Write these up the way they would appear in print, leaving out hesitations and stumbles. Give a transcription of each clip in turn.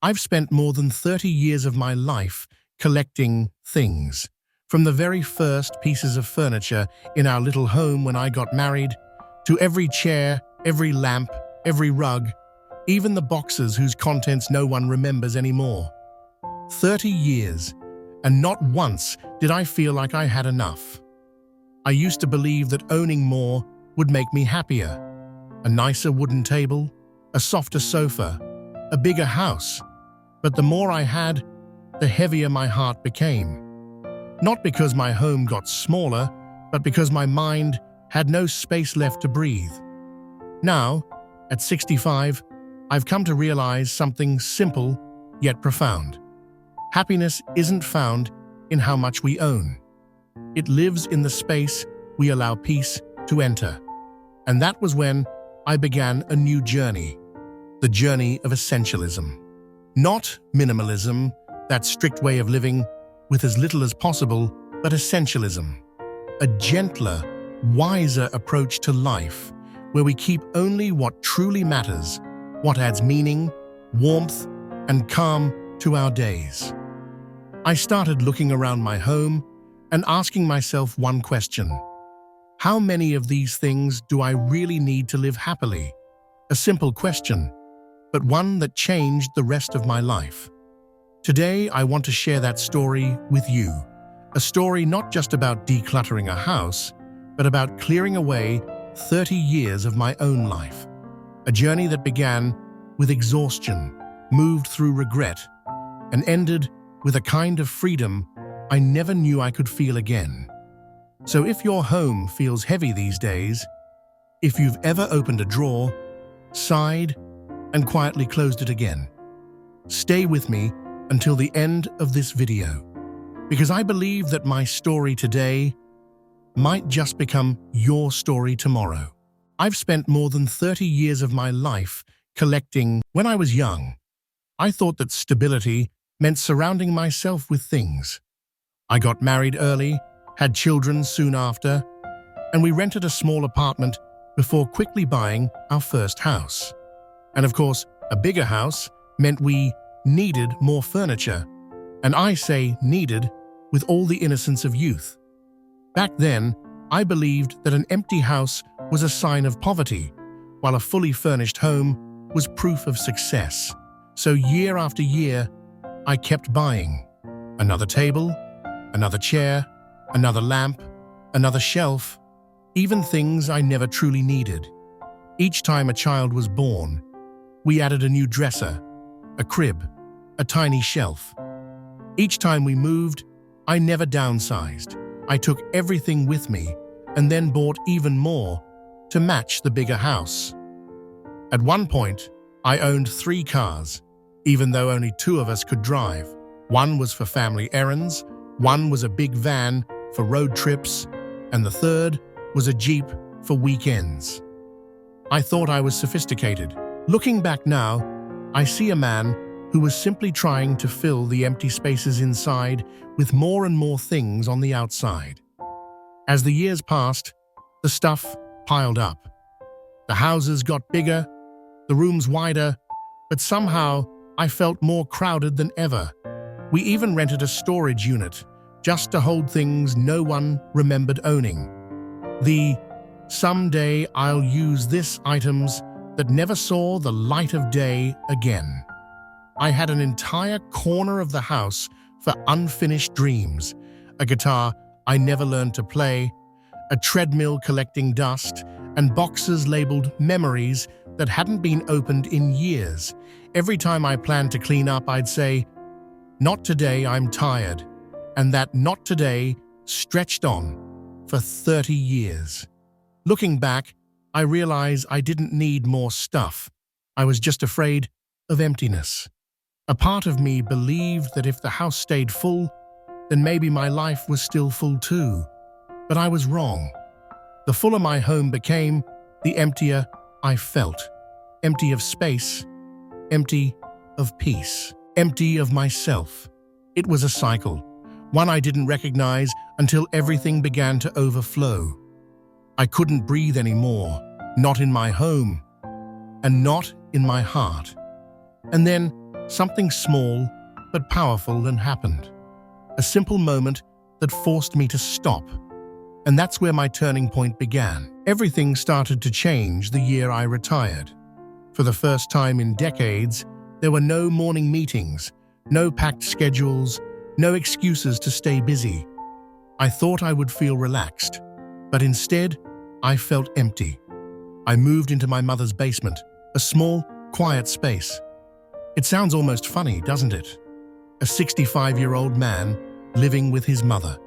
I've spent more than 30 years of my life collecting things. From the very first pieces of furniture in our little home when I got married, to every chair, every lamp, every rug, even the boxes whose contents no one remembers anymore. 30 years, and not once did I feel like I had enough. I used to believe that owning more would make me happier. A nicer wooden table, a softer sofa, a bigger house. But the more I had, the heavier my heart became. Not because my home got smaller, but because my mind had no space left to breathe. Now, at 65, I've come to realize something simple yet profound. Happiness isn't found in how much we own. It lives in the space we allow peace to enter. And that was when I began a new journey, the journey of essentialism. Not minimalism, that strict way of living with as little as possible, but essentialism, a gentler, wiser approach to life where we keep only what truly matters, what adds meaning, warmth, and calm to our days. I started looking around my home and asking myself one question. How many of these things do I really need to live happily? A simple question, but one that changed the rest of my life. Today, I want to share that story with you. A story not just about decluttering a house, but about clearing away 30 years of my own life. A journey that began with exhaustion, moved through regret, and ended with a kind of freedom I never knew I could feel again. So if your home feels heavy these days, if you've ever opened a drawer, sighed, and quietly closed it again, stay with me until the end of this video, because I believe that my story today might just become your story tomorrow. I've spent more than 30 years of my life collecting. When I was young, I thought that stability meant surrounding myself with things. I got married early, had children soon after, and we rented a small apartment before quickly buying our first house. And of course, a bigger house meant we needed more furniture, and I say needed with all the innocence of youth. Back then, I believed that an empty house was a sign of poverty, while a fully furnished home was proof of success. So year after year, I kept buying. Another table, another chair, another lamp, another shelf, even things I never truly needed. Each time a child was born, we added a new dresser, a crib, a tiny shelf. Each time we moved, I never downsized. I took everything with me and then bought even more to match the bigger house. At one point, I owned 3 cars, even though only 2 of us could drive. One was for family errands, one was a big van for road trips, and the third was a Jeep for weekends. I thought I was sophisticated. Looking back now, I see a man who was simply trying to fill the empty spaces inside with more and more things on the outside. As the years passed, the stuff piled up. The houses got bigger, the rooms wider, but somehow I felt more crowded than ever. We even rented a storage unit just to hold things no one remembered owning. The "someday I'll use this" items that never saw the light of day again. I had an entire corner of the house for unfinished dreams, a guitar I never learned to play, a treadmill collecting dust, and boxes labeled memories that hadn't been opened in years. Every time I planned to clean up, I'd say, "Not today, I'm tired." And that "not today" stretched on for 30 years. Looking back, I realize I didn't need more stuff. I was just afraid of emptiness. A part of me believed that if the house stayed full, then maybe my life was still full too. But I was wrong. The fuller my home became, the emptier I felt. Empty of space, empty of peace, empty of myself. It was a cycle, one I didn't recognize until everything began to overflow. I couldn't breathe anymore, not in my home, and not in my heart. And then, something small but powerful then happened. A simple moment that forced me to stop. And that's where my turning point began. Everything started to change the year I retired. For the first time in decades, there were no morning meetings, no packed schedules, no excuses to stay busy. I thought I would feel relaxed, but instead, I felt empty. I moved into my mother's basement, a small, quiet space. It sounds almost funny, doesn't it? A 65-year-old man living with his mother.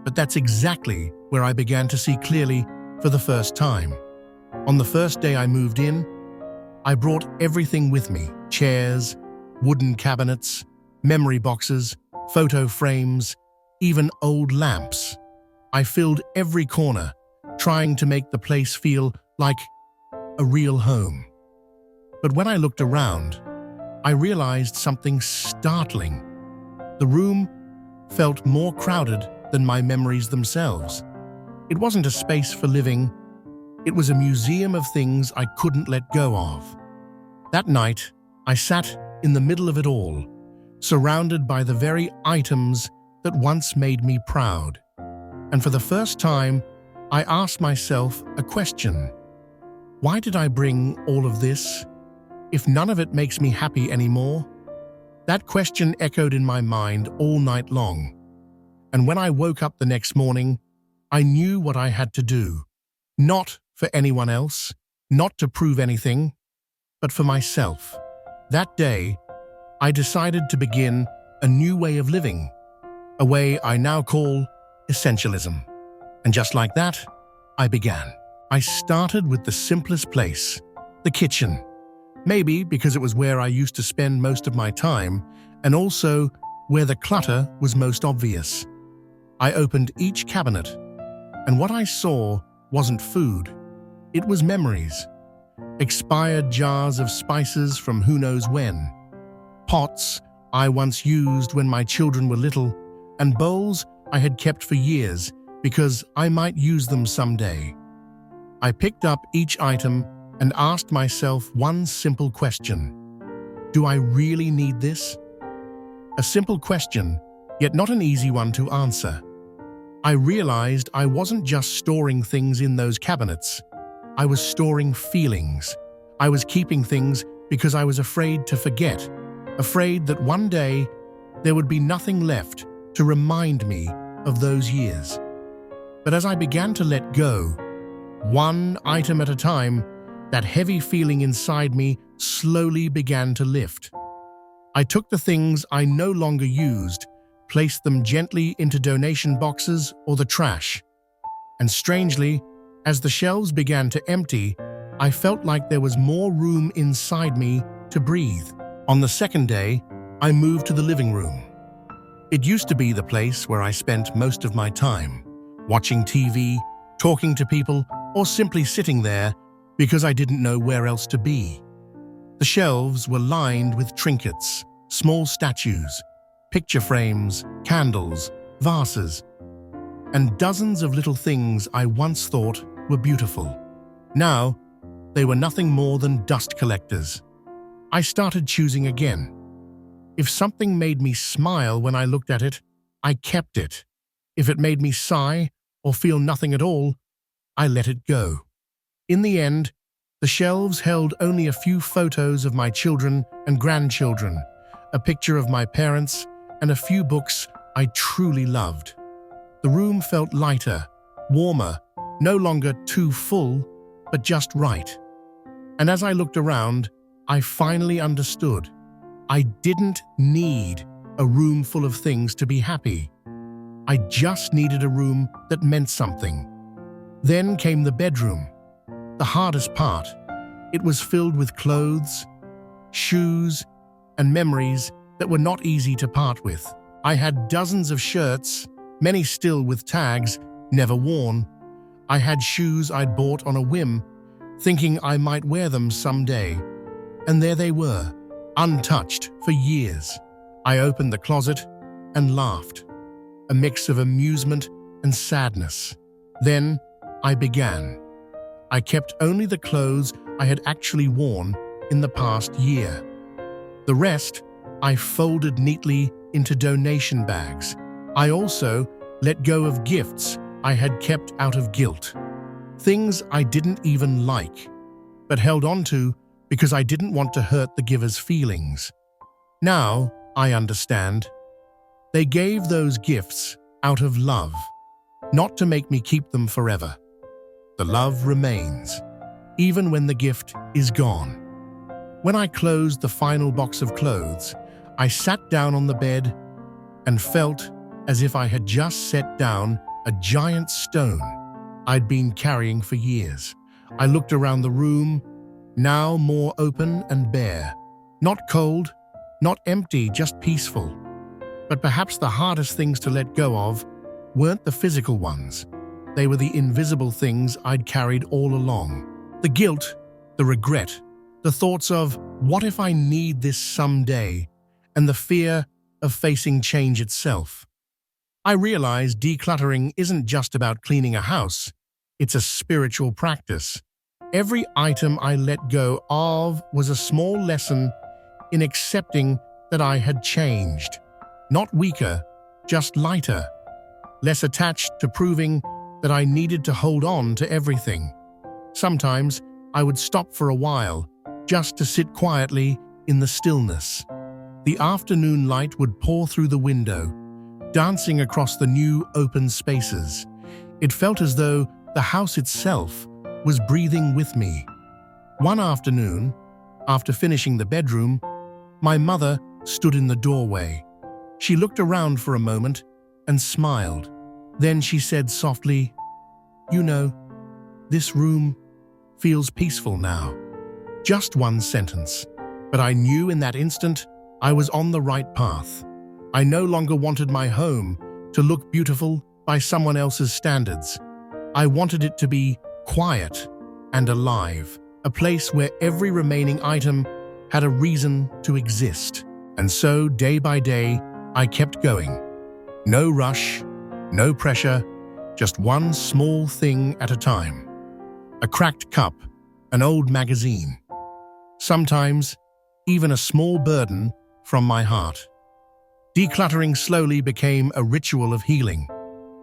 But that's exactly where I began to see clearly for the first time. On the first day I moved in, I brought everything with me: chairs, wooden cabinets, memory boxes, photo frames, even old lamps. I filled every corner, trying to make the place feel like a real home. But when I looked around, I realized something startling. The room felt more crowded than my memories themselves. It wasn't a space for living. It was a museum of things I couldn't let go of. That night, I sat in the middle of it all, surrounded by the very items that once made me proud. And for the first time, I asked myself a question. Why did I bring all of this, if none of it makes me happy anymore? That question echoed in my mind all night long. And when I woke up the next morning, I knew what I had to do. Not for anyone else, not to prove anything, but for myself. That day, I decided to begin a new way of living, a way I now call Essentialism. And just like that, I began. I started with the simplest place, the kitchen. Maybe because it was where I used to spend most of my time, and also where the clutter was most obvious. I opened each cabinet, and what I saw wasn't food. It was memories. Expired jars of spices from who knows when. Pots I once used when my children were little, and bowls I had kept for years because I might use them someday. I picked up each item and asked myself one simple question. Do I really need this? A simple question, yet not an easy one to answer. I realized I wasn't just storing things in those cabinets. I was storing feelings. I was keeping things because I was afraid to forget, afraid that one day there would be nothing left to remind me of those years. But as I began to let go, one item at a time, that heavy feeling inside me slowly began to lift. I took the things I no longer used, placed them gently into donation boxes or the trash. And strangely, as the shelves began to empty, I felt like there was more room inside me to breathe. On the second day, I moved to the living room. It used to be the place where I spent most of my time, watching TV, talking to people, or simply sitting there because I didn't know where else to be. The shelves were lined with trinkets, small statues, picture frames, candles, vases, and dozens of little things I once thought were beautiful. Now, they were nothing more than dust collectors. I started choosing again. If something made me smile when I looked at it, I kept it. If it made me sigh or feel nothing at all, I let it go. In the end, the shelves held only a few photos of my children and grandchildren, a picture of my parents, and a few books I truly loved. The room felt lighter, warmer, no longer too full, but just right. And as I looked around, I finally understood. I didn't need a room full of things to be happy. I just needed a room that meant something. Then came the bedroom. The hardest part. It was filled with clothes, shoes, and memories that were not easy to part with. I had dozens of shirts, many still with tags, never worn. I had shoes I'd bought on a whim, thinking I might wear them someday. And there they were, untouched for years. I opened the closet and laughed, a mix of amusement and sadness. Then I began. I kept only the clothes I had actually worn in the past year. The rest I folded neatly into donation bags. I also let go of gifts I had kept out of guilt. Things I didn't even like, but held on to because I didn't want to hurt the giver's feelings. Now I understand. They gave those gifts out of love, not to make me keep them forever. The love remains, even when the gift is gone. When I closed the final box of clothes, I sat down on the bed and felt as if I had just set down a giant stone I'd been carrying for years. I looked around the room, now more open and bare. Not cold, not empty, just peaceful. But perhaps the hardest things to let go of weren't the physical ones. They were the invisible things I'd carried all along. The guilt, the regret, the thoughts of, what if I need this someday, and the fear of facing change itself. I realized decluttering isn't just about cleaning a house, it's a spiritual practice. Every item I let go of was a small lesson in accepting that I had changed. Not weaker, just lighter, less attached to proving that I needed to hold on to everything. Sometimes I would stop for a while, just to sit quietly in the stillness. The afternoon light would pour through the window, dancing across the new open spaces. It felt as though the house itself was breathing with me. One afternoon, after finishing the bedroom, my mother stood in the doorway. She looked around for a moment and smiled. Then she said softly, "You know, this room feels peaceful now." Just one sentence, but I knew in that instant I was on the right path. I no longer wanted my home to look beautiful by someone else's standards. I wanted it to be quiet and alive, a place where every remaining item had a reason to exist. And so, day by day, I kept going. No rush, no pressure, just one small thing at a time. A cracked cup, an old magazine. Sometimes, even a small burden from my heart. Decluttering slowly became a ritual of healing.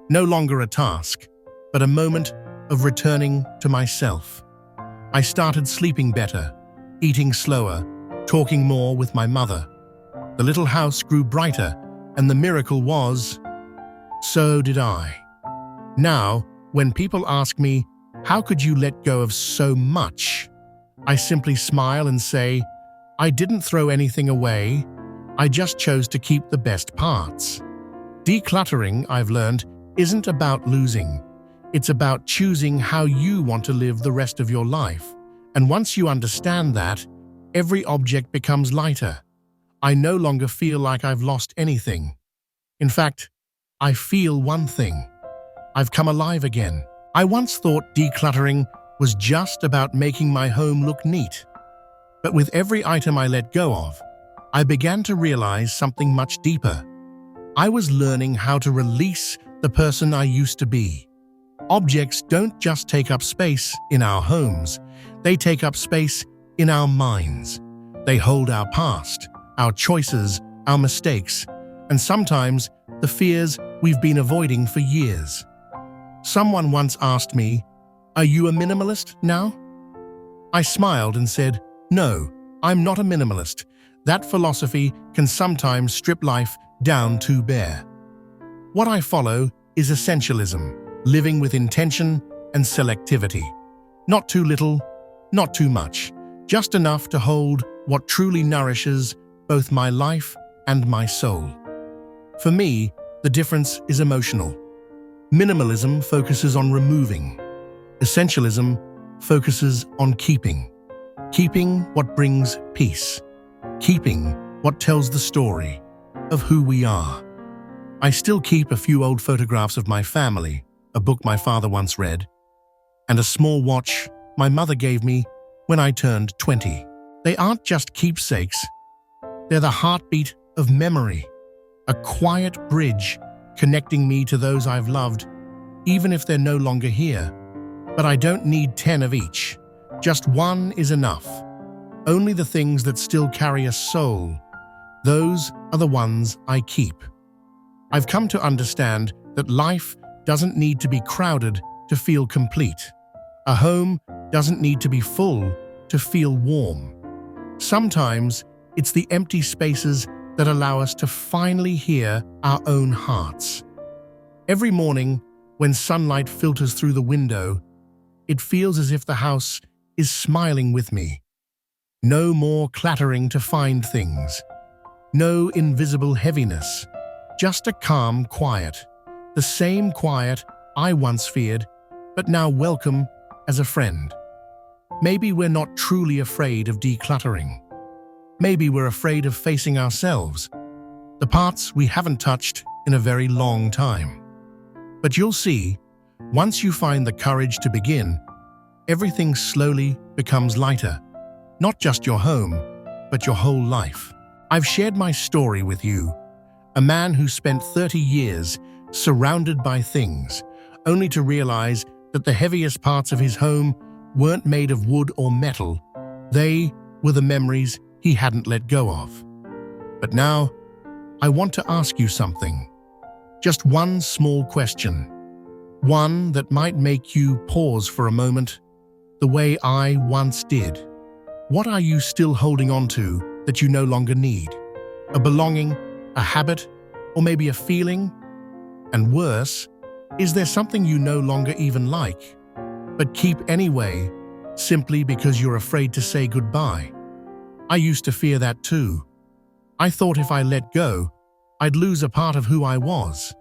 No longer a task, but a moment of returning to myself. I started sleeping better, eating slower, talking more with my mother. The little house grew brighter, and the miracle was, so did I. Now, when people ask me, "How could you let go of so much?" I simply smile and say, "I didn't throw anything away. I just chose to keep the best parts." Decluttering, I've learned, isn't about losing. It's about choosing how you want to live the rest of your life. And once you understand that, every object becomes lighter. I no longer feel like I've lost anything. In fact, I feel one thing. I've come alive again. I once thought decluttering was just about making my home look neat. But with every item I let go of, I began to realize something much deeper. I was learning how to release the person I used to be. Objects don't just take up space in our homes, they take up space in our minds. They hold our past, our choices, our mistakes, and sometimes the fears we've been avoiding for years. Someone once asked me, "Are you a minimalist now?" I smiled and said, "No, I'm not a minimalist. That philosophy can sometimes strip life down too bare. What I follow is essentialism, living with intention and selectivity. Not too little, not too much, just enough to hold what truly nourishes both my life and my soul." For me, the difference is emotional. Minimalism focuses on removing. Essentialism focuses on keeping. Keeping what brings peace. Keeping what tells the story of who we are. I still keep a few old photographs of my family, a book my father once read, and a small watch my mother gave me when I turned 20. They aren't just keepsakes. They're the heartbeat of memory, a quiet bridge connecting me to those I've loved, even if they're no longer here. But I don't need 10 of each. Just one is enough. Only the things that still carry a soul, Those are the ones I keep. I've come to understand that life doesn't need to be crowded to feel complete. A home doesn't need to be full to feel warm. Sometimes it's the empty spaces that allow us to finally hear our own hearts. Every morning, when sunlight filters through the window, it feels as if the house is smiling with me. No more clattering to find things. No invisible heaviness. Just a calm quiet. The same quiet I once feared, but now welcome as a friend. Maybe we're not truly afraid of decluttering. Maybe we're afraid of facing ourselves, the parts we haven't touched in a very long time. But you'll see, once you find the courage to begin, everything slowly becomes lighter. Not just your home, but your whole life. I've shared my story with you, a man who spent 30 years surrounded by things, only to realize that the heaviest parts of his home weren't made of wood or metal. They were the memories he hadn't let go of. But now, I want to ask you something. Just one small question. One that might make you pause for a moment, the way I once did. What are you still holding on to that you no longer need? A belonging, a habit, or maybe a feeling? And worse, is there something you no longer even like, but keep anyway, simply because you're afraid to say goodbye? I used to fear that too. I thought if I let go, I'd lose a part of who I was.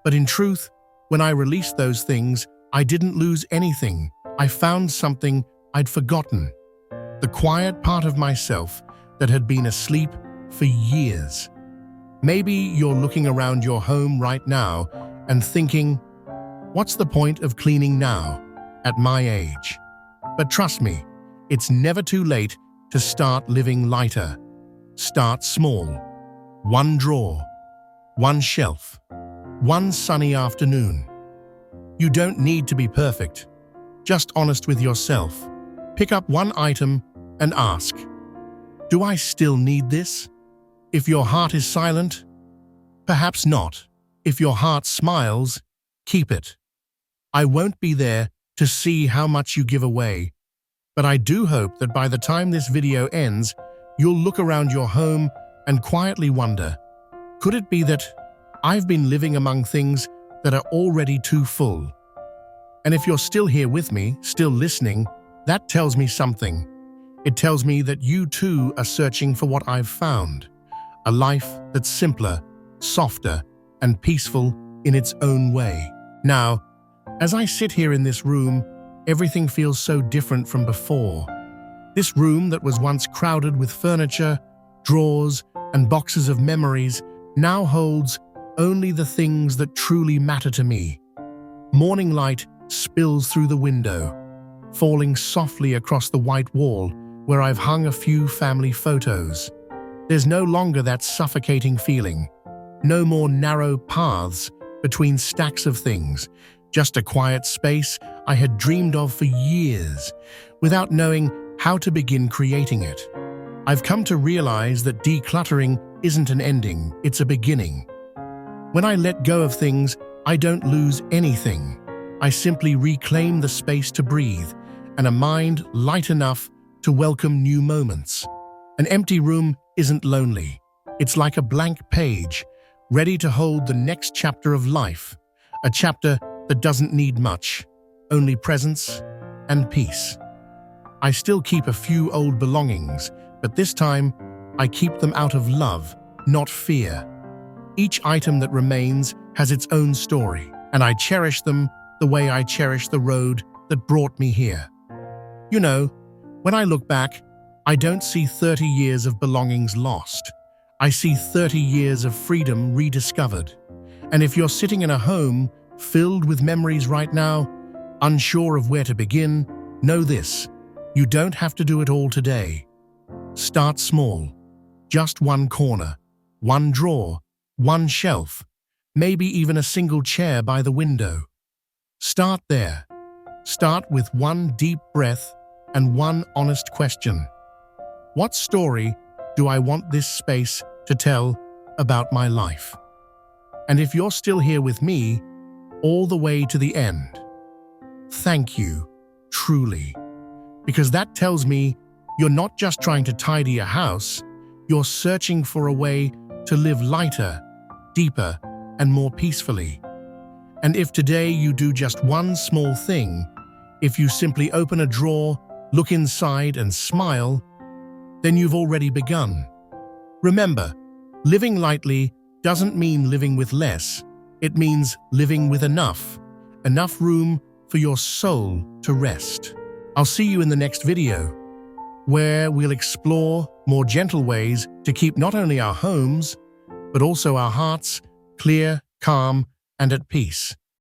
But in truth, when I released those things, I didn't lose anything. I found something I'd forgotten. The quiet part of myself that had been asleep for years. Maybe you're looking around your home right now and thinking, what's the point of cleaning now, at my age? But trust me, it's never too late to start living lighter. Start small. One drawer, one shelf, one sunny afternoon. You don't need to be perfect. Just honest with yourself. Pick up one item and ask, do I still need this? If your heart is silent, perhaps not. If your heart smiles, keep it. I won't be there to see how much you give away, but I do hope that by the time this video ends, you'll look around your home and quietly wonder, could it be that I've been living among things that are already too full? And if you're still here with me, still listening, that tells me something. It tells me that you too are searching for what I've found. A life that's simpler, softer, and peaceful in its own way. Now, as I sit here in this room, everything feels so different from before. This room that was once crowded with furniture, drawers, and boxes of memories now holds only the things that truly matter to me. Morning light spills through the window, falling softly across the white wall where I've hung a few family photos. There's no longer that suffocating feeling. No more narrow paths between stacks of things. Just a quiet space I had dreamed of for years, without knowing how to begin creating it. I've come to realize that decluttering isn't an ending, it's a beginning. When I let go of things, I don't lose anything. I simply reclaim the space to breathe, and a mind light enough to welcome new moments. An empty room isn't lonely. It's like a blank page, ready to hold the next chapter of life. A chapter that doesn't need much, only presence and peace. I still keep a few old belongings, but this time I keep them out of love, not fear. Each item that remains has its own story, and I cherish them the way I cherish the road that brought me here. You know, when I look back, I don't see 30 years of belongings lost. I see 30 years of freedom rediscovered. And if you're sitting in a home filled with memories right now, unsure of where to begin, know this: you don't have to do it all today. Start small. Just one corner, one drawer, one shelf, maybe even a single chair by the window. Start there. Start with one deep breath and one honest question. What story do I want this space to tell about my life. And if you're still here with me, all the way to the end, thank you, truly. Because that tells me you're not just trying to tidy a house, you're searching for a way to live lighter, deeper, and more peacefully. And if today you do just one small thing, if you simply open a drawer, look inside and smile, then you've already begun. Remember, living lightly doesn't mean living with less. It means living with enough room for your soul to rest. I'll see you in the next video, where we'll explore more gentle ways to keep not only our homes, but also our hearts clear, calm, and at peace.